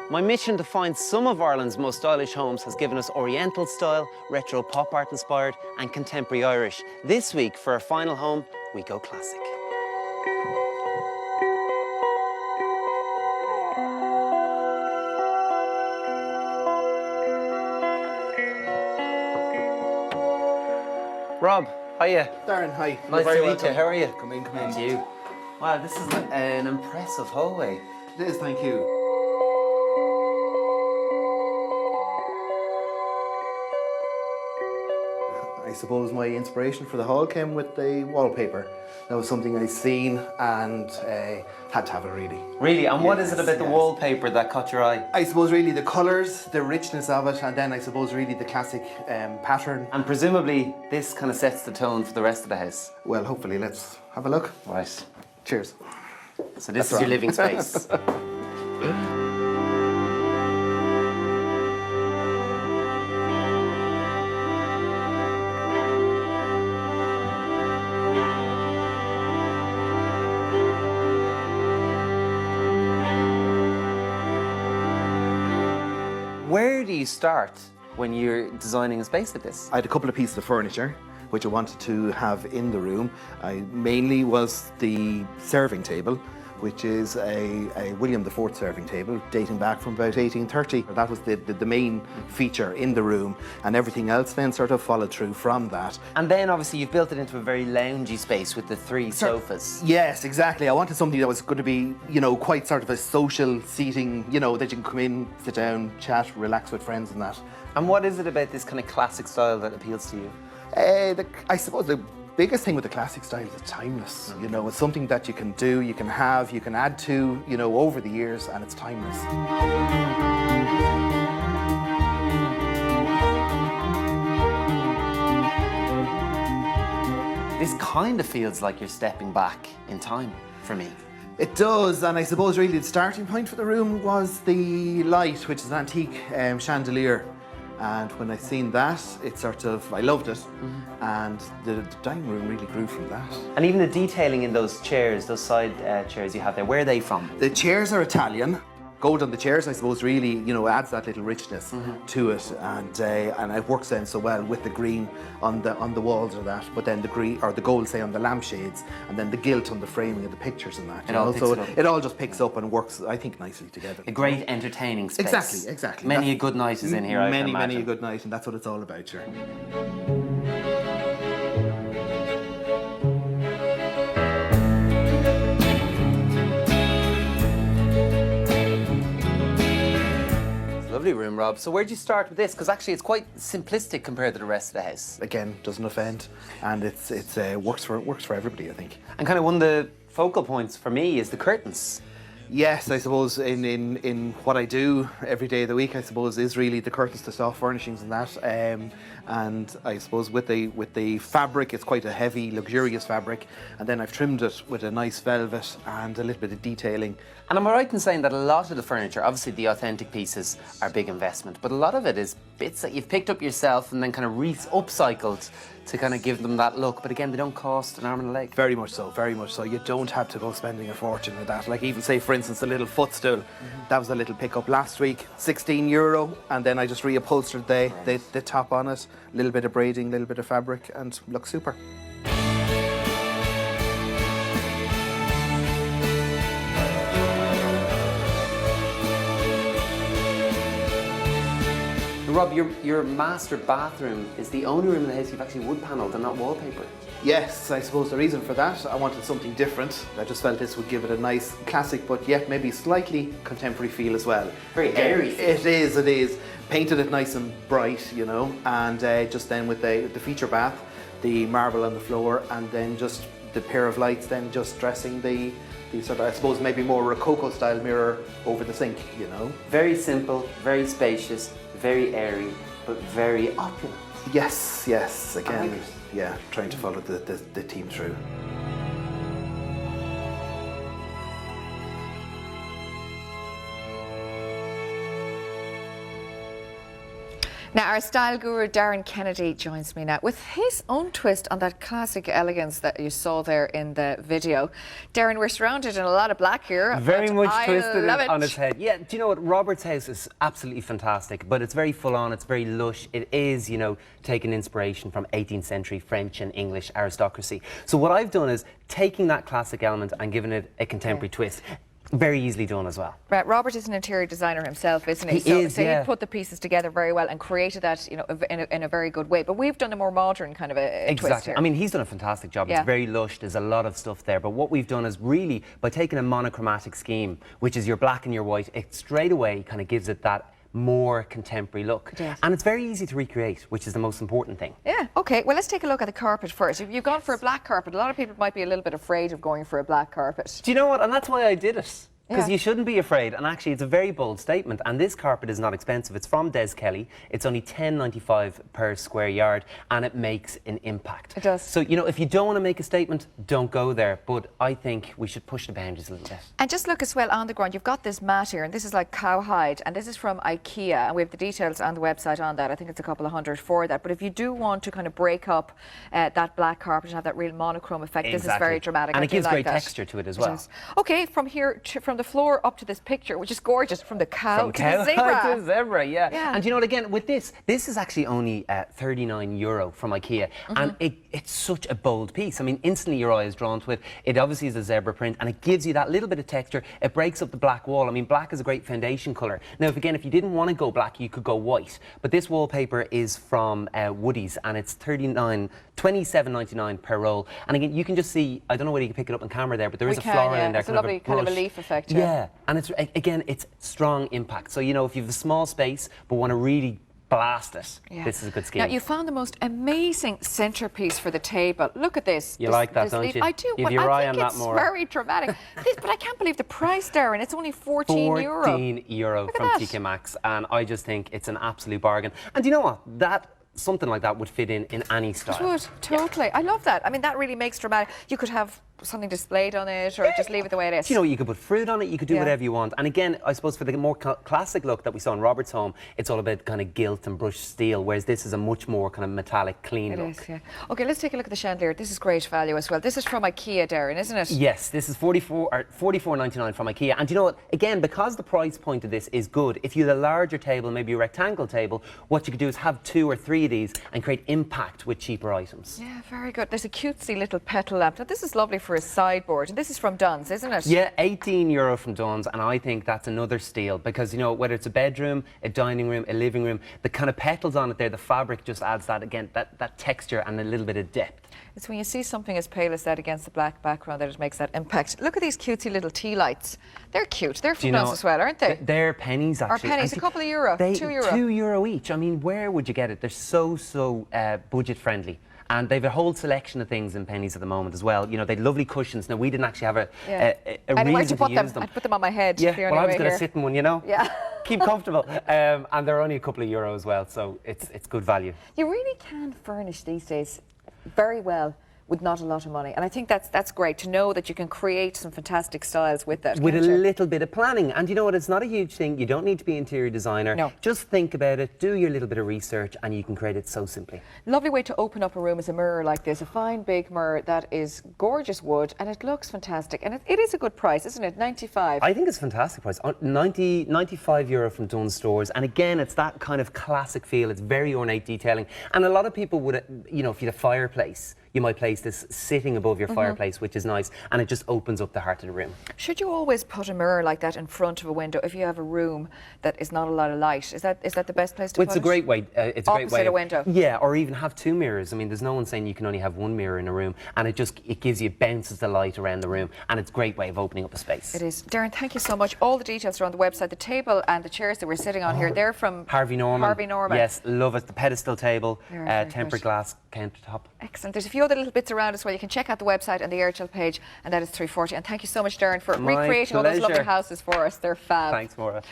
My mission to find some of Ireland's most stylish homes has given us Oriental style, retro pop art inspired and contemporary Irish. This week, for our final home, we go classic. Rob, hiya. Darren, hi. Nice to meet you. How are you? Come in, come in. Thank you. Wow, this is an impressive hallway. It is, thank you. I suppose my inspiration for the hall came with the wallpaper. That was something I seen and had to have it really. Really? And what is it about the wallpaper that caught your eye? I suppose really the colours, the richness of it, and then I suppose really the classic pattern. And presumably this kind of sets the tone for the rest of the house. Well, hopefully, let's have a look. Right. Cheers. So this is your living space. Where do you start when you're designing a space like this? I had a couple of pieces of furniture which I wanted to have in the room. Mainly was the serving table, which is a William IV serving table dating back from about 1830. That was the main feature in the room, and everything else then sort of followed through from that. And then obviously you've built it into a very loungy space with the three sofas. Yes, exactly. I wanted something that was going to be, you know, quite sort of a social seating, you know, that you can come in, sit down, chat, relax with friends and that. And what is it about this kind of classic style that appeals to you? I suppose the biggest thing with the classic style is it's timeless. You know, it's something that you can do, you can have, you can add to, you know, over the years, and it's timeless. This kind of feels like you're stepping back in time for me. It does, and I suppose really the starting point for the room was the light, which is an antique chandelier. And when I seen that, it sort of, I loved it. And the dining room really grew from that. And even the detailing in those chairs, those side chairs you have there, where are they from? The chairs are Italian. Gold on the chairs, I suppose, really, you know, adds that little richness to it, and it works then so well with the green on the walls or that. But then the green or the gold, say, on the lampshades, and then the gilt on the framing of the pictures and that. It all just picks up and works, I think, nicely together. A great entertaining space. Exactly. Many a good night is in here. I can imagine. Many a good night, and that's what it's all about, sure. Lovely room, Rob. So where'd you start with this? Because actually it's quite simplistic compared to the rest of the house. Again, doesn't offend, and it's works for everybody, I think. And kind of one of the focal points for me is the curtains. Yes, I suppose in what I do every day of the week, I suppose, is really the curtains, the soft furnishings and that. And I suppose with the fabric, it's quite a heavy, luxurious fabric. And then I've trimmed it with a nice velvet and a little bit of detailing. And am I right in saying that a lot of the furniture, obviously the authentic pieces are big investment, but a lot of it is bits that you've picked up yourself and then kind of upcycled to kind of give them that look. But again, they don't cost an arm and a leg. Very much so, very much so. You don't have to go spending a fortune with that. Like even say, for instance, the little footstool. That was a little pickup last week, €16, and then I just reupholstered the top on it, a little bit of braiding, a little bit of fabric, and looks super. Rob, your master bathroom is the only room in the house you've actually wood panelled and not wallpaper. Yes, I suppose the reason for that, I wanted something different. I just felt this would give it a nice classic, but yet maybe slightly contemporary feel as well. Very airy. It is. Painted it nice and bright, you know, and just then with the feature bath, the marble on the floor, and then just the pair of lights, then just dressing the sort of, I suppose, maybe more Rococo style mirror over the sink, you know. Very simple, very spacious, very airy, but very opulent. Yes, again, yeah, trying to follow the theme through. Now, our style guru, Darren Kennedy, joins me now with his own twist on that classic elegance that you saw there in the video. Darren, we're surrounded in a lot of black here. Very much twisted love it. on his head. Yeah, do you know what? Robert's house is absolutely fantastic, but it's very full on, it's very lush. It is, you know, taking inspiration from 18th century French and English aristocracy. So what I've done is taking that classic element and giving it a contemporary twist. Very easily done as well. Right, Robert is an interior designer himself, isn't he? He is, so yeah. he put the pieces together very well and created that, you know, in a very good way. But we've done a more modern kind of a twist here. I mean, he's done a fantastic job. Yeah. It's very lush. There's a lot of stuff there. But what we've done is really, by taking a monochromatic scheme, which is your black and your white, it straight away kind of gives it that more contemporary look. And it's very easy to recreate, which is the most important thing. Yeah, okay. Well, let's take a look at the carpet first. If you've gone for a black carpet, a lot of people might be a little bit afraid of going for a black carpet. Do you know what? And that's why I did it. Because Yeah. you shouldn't be afraid, and actually it's a very bold statement, and this carpet is not expensive. It's from Des Kelly. It's only $10.95 per square yard, and it makes an impact. It does. So, you know, if you don't want to make a statement, don't go there, but I think we should push the boundaries a little bit. And just look as well on the ground. You've got this mat here, and this is like cowhide, and this is from IKEA, and we have the details on the website on that. I think it's a couple of hundred for that. But if you do want to kind of break up that black carpet and have that real monochrome effect, this is very dramatic. And I it gives do like great that. texture to it as well. Okay, from here, from the floor up to this picture, which is gorgeous, from the cow to the zebra. To the zebra, yeah. Yeah. And you know what, again, with this is actually only €39 from IKEA, and it's such a bold piece. I mean, instantly your eye is drawn to it. It obviously is a zebra print, and it gives you that little bit of texture. It breaks up the black wall. I mean, black is a great foundation colour. Now, if you didn't want to go black, you could go white. But this wallpaper is from Woody's, and it's $27.99 per roll. And again, you can just see, I don't know whether you can pick it up on camera there, but there is a floral in there. It's a lovely kind of a leaf effect. Yeah, and it's again, it's strong impact. So, you know, if you have a small space but want to really blast it, this is a good scheme. Now, you found the most amazing centrepiece for the table. Look at this. You like that, don't you? I do. You have Well, your I eye think on it's that, Maura. very dramatic. But I can't believe the price, Darren. It's only €14. €14 from TK Maxx, and I just think it's an absolute bargain. And do you know what? Something like that would fit in any style. It would, totally. I love that. I mean, that really makes dramatic. You could have something displayed on it, or just leave it the way it is. You know, you could put fruit on it, you could do whatever you want. And again, I suppose for the more classic look that we saw in Robert's home, it's all about kind of gilt and brushed steel, whereas this is a much more kind of metallic, clean look. It is, yeah. Okay, let's take a look at the chandelier. This is great value as well. This is from IKEA, Darren, isn't it? Yes, this is $44.99 from IKEA. And you know what? Again, because the price point of this is good, if you had a larger table, maybe a rectangle table, what you could do is have 2 or 3 of these and create impact with cheaper items. Yeah, very good. There's a cutesy little petal lamp. Now, this is lovely for a sideboard. And this is from Dunn's, isn't it? Yeah, €18 from Dunn's, and I think that's another steal because, you know, whether it's a bedroom, a dining room, a living room, the kind of petals on it there, the fabric just adds that, again, that texture and a little bit of depth. It's when you see something as pale as that against the black background that it makes that impact. Look at these cutesy little tea lights. They're cute. They're from Dunn's as well, aren't they? They're pennies, actually. Or pennies, a couple of euro, €2. €2 each. I mean, where would you get it? They're so budget friendly. And they've a whole selection of things in pennies at the moment as well. You know, they've lovely cushions. Now, we didn't actually have a reason to use them. I'd put them on my head. Yeah, well, I was going to sit in one, you know. Yeah. Keep comfortable. And they're only a couple of euro as well, so it's good value. You really can furnish these days very well with not a lot of money. And I think that's great to know that you can create some fantastic styles with that. With a little bit of planning. And you know what, it's not a huge thing. You don't need to be an interior designer. No. Just think about it, do your little bit of research, and you can create it so simply. Lovely way to open up a room is a mirror like this, a fine big mirror that is gorgeous wood, and it looks fantastic. And it is a good price, isn't it? 95. I think it's a fantastic price. €95 from Dunn's stores. And again, it's that kind of classic feel. It's very ornate detailing. And a lot of people would, you know, if you had a fireplace, you might place this sitting above your fireplace, which is nice, and it just opens up the heart of the room. Should you always put a mirror like that in front of a window if you have a room that is not a lot of light? Is that the best place to put it? It's a great way. It's a great way. Opposite a window. Yeah, or even have 2 mirrors. I mean, there's no one saying you can only have 1 mirror in a room, and it gives you bounces the light around the room, and it's a great way of opening up a space. It is. Darren, thank you so much. All the details are on the website. The table and the chairs that we're sitting on here, they're from Harvey Norman. Harvey Norman. Yes, love it. The pedestal table, Very tempered good. glass countertop. Excellent. There's a few other little bits around as well. You can check out the website and the Airtel page, and that is 340. And thank you so much, Darren, for My recreating all those lovely pleasure. houses for us. They're fab. Thanks, Maura.